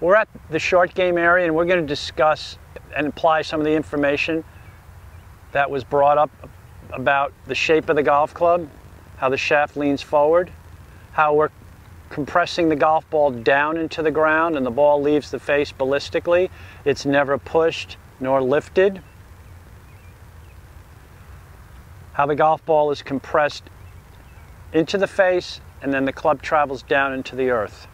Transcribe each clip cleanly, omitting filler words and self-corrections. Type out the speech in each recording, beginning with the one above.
We're at the short game area, and we're going to discuss and apply some of the information that was brought up about the shape of the golf club, how the shaft leans forward, how we're compressing the golf ball down into the ground and the ball leaves the face ballistically. It's never pushed nor lifted. How the golf ball is compressed into the face and then the club travels down into the earth.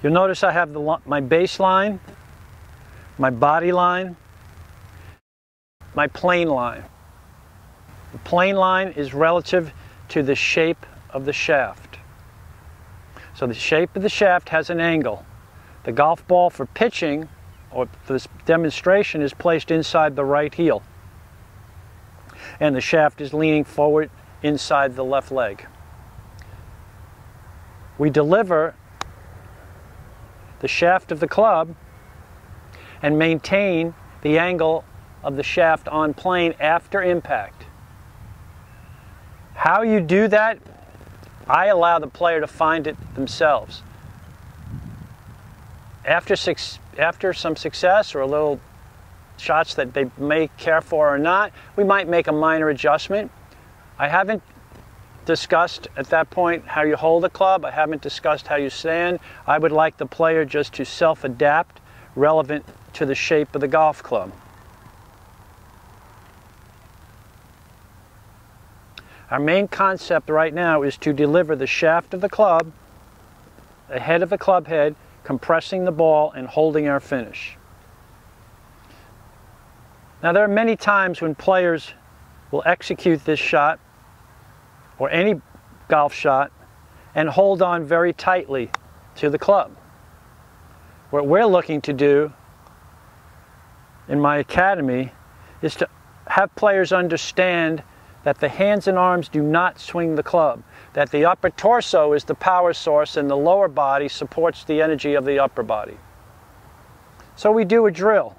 You'll notice I have my baseline, my body line, my plane line. The plane line is relative to the shape of the shaft. So the shape of the shaft has an angle. The golf ball for pitching, or for this demonstration, is placed inside the right heel. And the shaft is leaning forward inside the left leg. We deliver the shaft of the club and maintain the angle of the shaft on plane after impact. How you do that, I allow the player to find it themselves. After some success or a little shots that they may care for or not, we might make a minor adjustment. I haven't discussed at that point how you hold the club. I haven't discussed how you stand. I would like the player just to self-adapt relevant to the shape of the golf club. Our main concept right now is to deliver the shaft of the club, the head of the club head, compressing the ball and holding our finish. Now there are many times when players will execute this shot or any golf shot and hold on very tightly to the club. What we're looking to do in my academy is to have players understand that the hands and arms do not swing the club, that the upper torso is the power source and the lower body supports the energy of the upper body. So we do a drill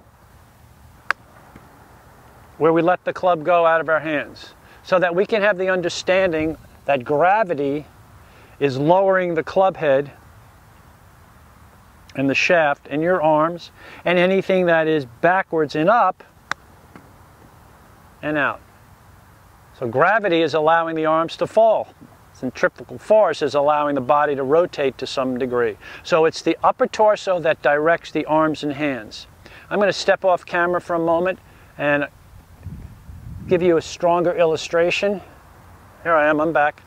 where we let the club go out of our hands so that we can have the understanding that gravity is lowering the club head and the shaft in your arms, and anything that is backwards and up and out. So gravity is allowing the arms to fall. Centrifugal force is allowing the body to rotate to some degree. So it's the upper torso that directs the arms and hands. I'm going to step off camera for a moment and give you a stronger illustration. Here I am, I'm back.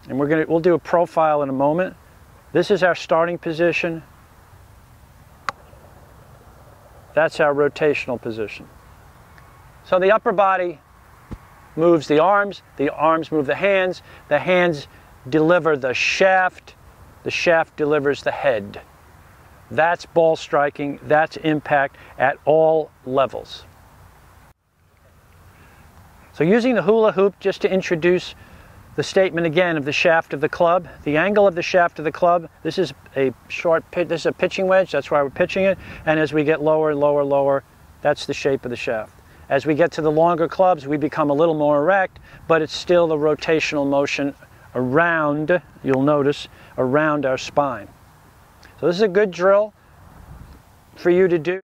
And we'll do a profile in a moment. This is our starting position. That's our rotational position. So the upper body moves the arms move the hands deliver the shaft delivers the head. That's ball striking, that's impact at all levels. So using the hula hoop just to introduce the statement again of the shaft of the club, the angle of the shaft of the club, this is a short pitch, this is a pitching wedge, that's why we're pitching it, and as we get lower, lower, lower, that's the shape of the shaft. As we get to the longer clubs, we become a little more erect, but it's still the rotational motion around, you'll notice, around our spine. So this is a good drill for you to do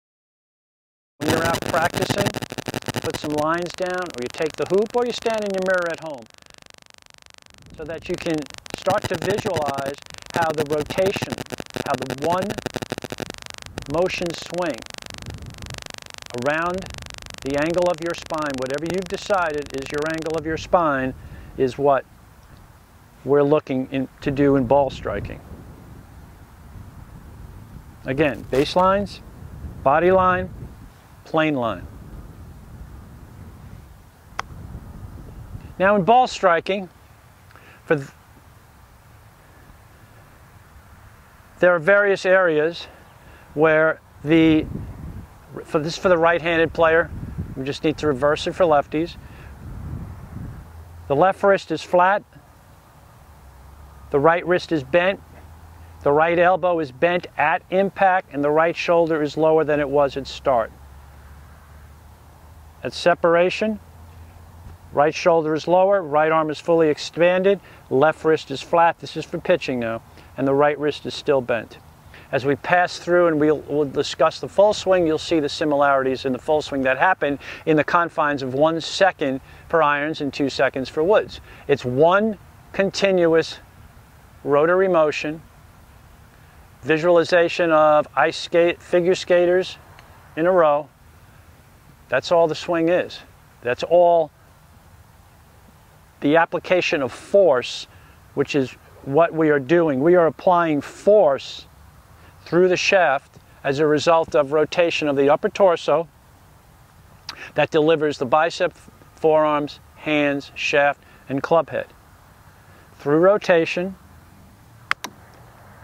when you're out practicing. Put some lines down, or you take the hoop, or you stand in your mirror at home, so that you can start to visualize how the rotation, how the one motion swing around the angle of your spine, whatever you've decided is your angle of your spine, is what we're looking to do in ball striking. Again, baselines, body line, plane line. Now in ball striking, there are various areas where for the right-handed player, we just need to reverse it for lefties. The left wrist is flat, the right wrist is bent, the right elbow is bent at impact, and the right shoulder is lower than it was at start. at separation. Right shoulder is lower, right arm is fully expanded, left wrist is flat. This is for pitching now, and the right wrist is still bent. As we pass through and we'll discuss the full swing, you'll see the similarities in the full swing that happen in the confines of 1 second for irons and 2 seconds for woods. It's one continuous rotary motion, visualization of figure skaters in a row. That's all the swing is. That's all the application of force, which is what we are doing. We are applying force through the shaft as a result of rotation of the upper torso that delivers the bicep, forearms, hands, shaft, and club head. Through rotation,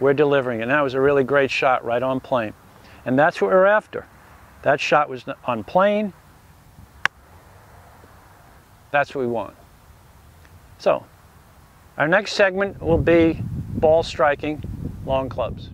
we're delivering it. And that was a really great shot right on plane. And that's what we're after. That shot was on plane. That's what we want. So, our next segment will be ball striking long clubs.